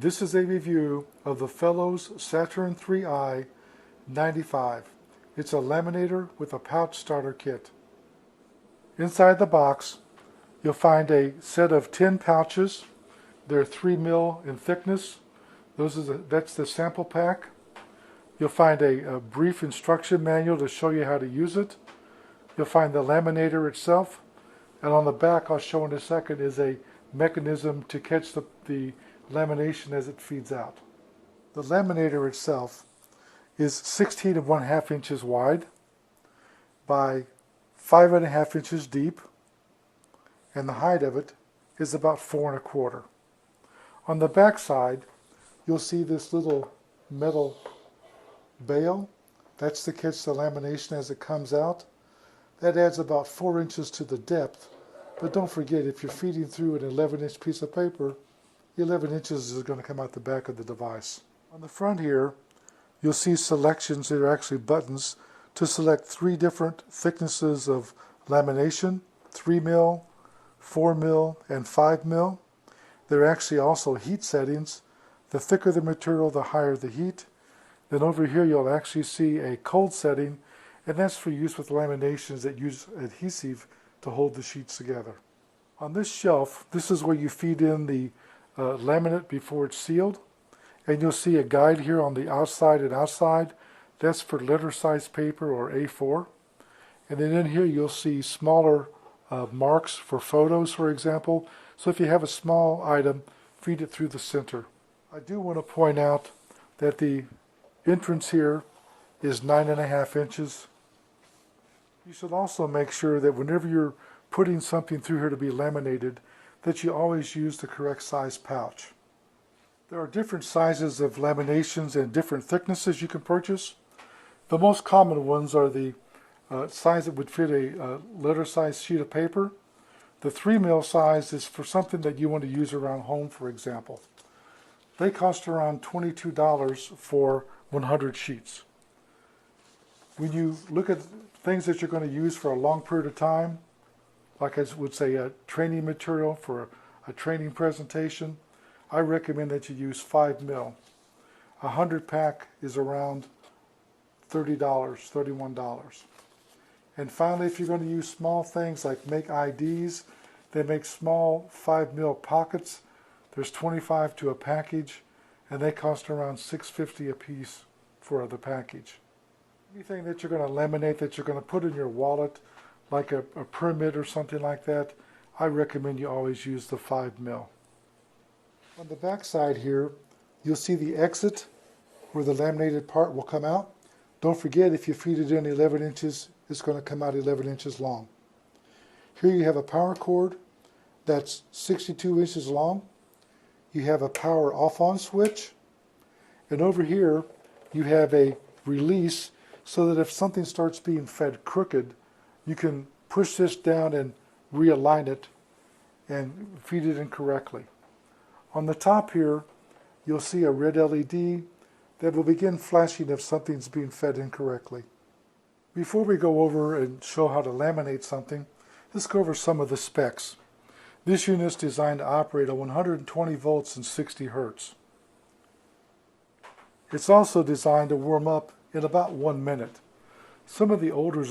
This is a review of the Fellows Saturn3i 95. It's a laminator with a pouch starter kit. Inside the box, you'll find a set of 10 pouches. They're 3 mil in thickness. That's the sample pack. You'll find a brief instruction manual to show you how to use it. You'll find the laminator itself. And on the back, I'll show in a second, is a mechanism to catch the lamination as it feeds out. The laminator itself is 16 1/2 inches wide by 5 1/2 inches deep, and the height of it is about 4 1/4. On the back side, you'll see this little metal bail. That's to catch the lamination as it comes out. That adds about 4 inches to the depth, but don't forget, if you're feeding through an 11-inch piece of paper, 11 inches is going to come out the back of the device. On the front here, you'll see selections that are actually buttons to select 3 different thicknesses of lamination: 3 mil, 4 mil, and 5 mil. There are actually also heat settings. The thicker the material, the higher the heat. Then over here you'll actually see a cold setting, and that's for use with laminations that use adhesive to hold the sheets together. On this shelf, this is where you feed in the laminate before it's sealed, and you'll see a guide here on the outside and outside. That's for letter size paper or A4. And then in here you'll see smaller marks for photos, for example. So if you have a small item, feed it through the center. I do want to point out that the entrance here is 9 1/2 inches. You should also make sure that whenever you're putting something through here to be laminated, that you always use the correct size pouch. There are different sizes of laminations and different thicknesses you can purchase. The most common ones are the size that would fit a letter size sheet of paper. The 3 mil size is for something that you want to use around home, for example. They cost around $22 for 100 sheets. When you look at things that you're going to use for a long period of time, like I would say a training material for a training presentation, I recommend that you use 5 mil. A 100 pack is around $30, $31. And finally, if you're going to use small things like make IDs, they make small 5 mil pockets. There's 25 to a package, and they cost around $6.50 a piece for the package. Anything that you're going to laminate that you're going to put in your wallet, like a permit or something like that, I recommend you always use the 5 mil. On the back side here, you'll see the exit where the laminated part will come out. Don't forget, if you feed it in 11 inches, it's going to come out 11 inches long. Here you have a power cord that's 62 inches long. You have a power off-on switch. And over here, you have a release so that if something starts being fed crooked, you can push this down and realign it and feed it in correctly. On the top here, you'll see a red LED that will begin flashing if something's being fed incorrectly. Before we go over and show how to laminate something, let's go over some of the specs. This unit is designed to operate at 120 volts and 60 hertz. It's also designed to warm up in about 1 minute. Some of the older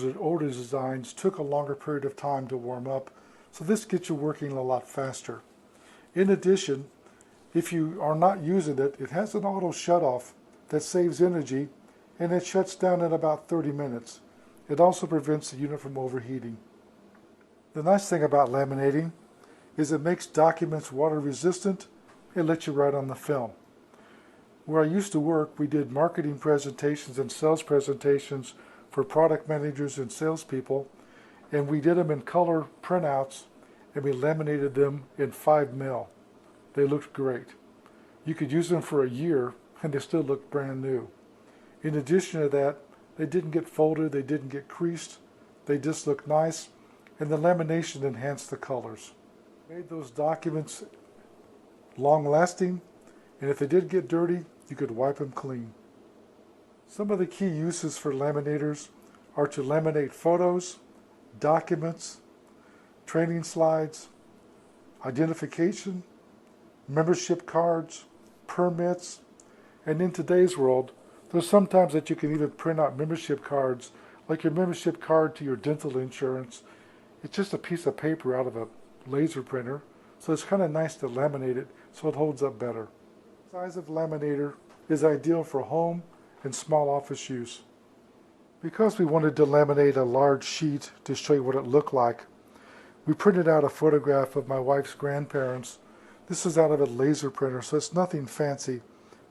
designs took a longer period of time to warm up, so this gets you working a lot faster. In addition, if you are not using it, it has an auto shut-off that saves energy, and it shuts down in about 30 minutes. It also prevents the unit from overheating. The nice thing about laminating is it makes documents water resistant and lets you write on the film. Where I used to work, we did marketing presentations and sales presentations for product managers and salespeople, and we did them in color printouts, and we laminated them in 5 mil. They looked great. You could use them for a year and they still look brand new. In addition to that, they didn't get folded, they didn't get creased, they just looked nice, and the lamination enhanced the colors. Made those documents long lasting, and if they did get dirty, you could wipe them clean. Some of the key uses for laminators are to laminate photos, documents, training slides, identification, membership cards, permits, and in today's world, there's sometimes that you can even print out membership cards, like your membership card to your dental insurance. It's just a piece of paper out of a laser printer, so it's kind of nice to laminate it so it holds up better. The size of laminator is ideal for home and small office use. Because we wanted to laminate a large sheet to show you what it looked like, we printed out a photograph of my wife's grandparents. This is out of a laser printer, so it's nothing fancy,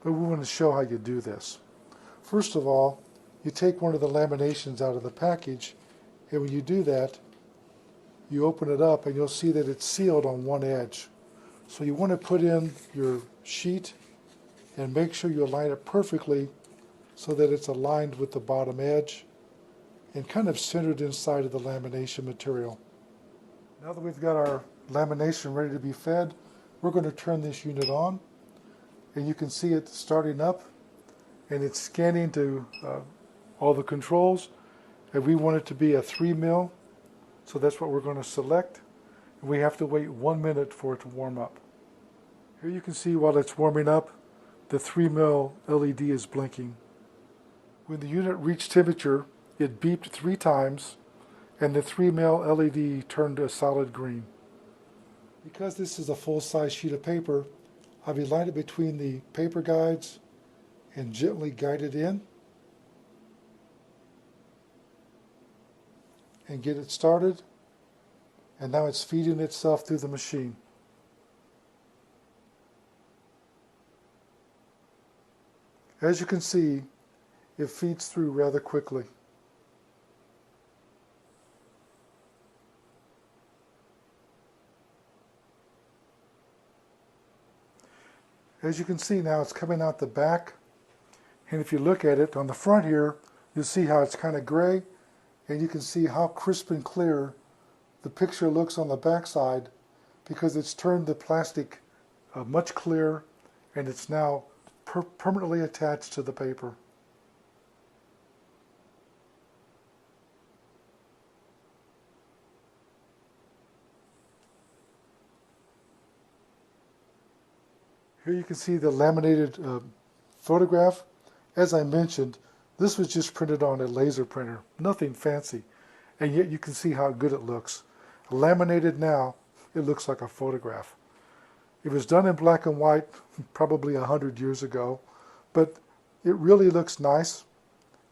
but we want to show how you do this. First of all, you take one of the laminations out of the package, and when you do that, you open it up and you'll see that it's sealed on one edge. So you want to put in your sheet and make sure you align it perfectly so that it's aligned with the bottom edge and kind of centered inside of the lamination material. Now that we've got our lamination ready to be fed, we're going to turn this unit on, and you can see it starting up, and it's scanning to all the controls, and we want it to be a 3 mil, so that's what we're going to select, and we have to wait 1 minute for it to warm up. Here you can see while it's warming up, the 3 mil LED is blinking. When the unit reached temperature, it beeped 3 times, and the 3 mil LED turned a solid green. Because this is a full-size sheet of paper, I've aligned it between the paper guides and gently guide it in and get it started, and now it's feeding itself through the machine. As you can see, it feeds through rather quickly. As you can see now, it's coming out the back, and if you look at it on the front here, you'll see how it's kind of gray, and you can see how crisp and clear the picture looks on the back side because it's turned the plastic much clearer, and it's now permanently attached to the paper. Here you can see the laminated photograph. As I mentioned, this was just printed on a laser printer, nothing fancy, and yet you can see how good it looks. Laminated now, it looks like a photograph. It was done in black and white probably 100 years ago, but it really looks nice,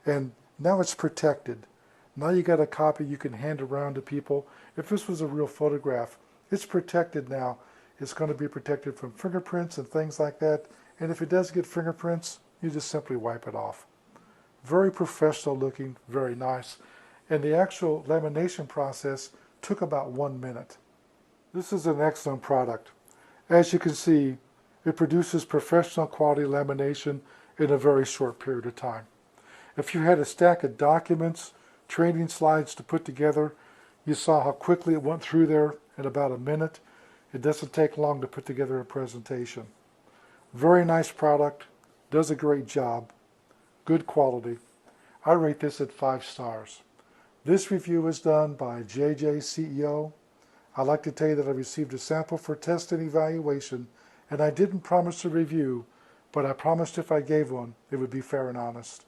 and now it's protected. Now you got a copy you can hand around to people. If this was a real photograph, it's protected now. It's going to be protected from fingerprints and things like that, and if it does get fingerprints, you just simply wipe it off. Very professional looking, very nice, and the actual lamination process took about 1 minute. This is an excellent product. As you can see, it produces professional quality lamination in a very short period of time. If you had a stack of documents, training slides to put together, you saw how quickly it went through there in about a minute. It doesn't take long to put together a presentation. Very nice product, does a great job, good quality. I rate this at 5 stars. This review was done by JJ CEO. I'd like to tell you that I received a sample for test and evaluation, and I didn't promise a review, but I promised if I gave one, it would be fair and honest.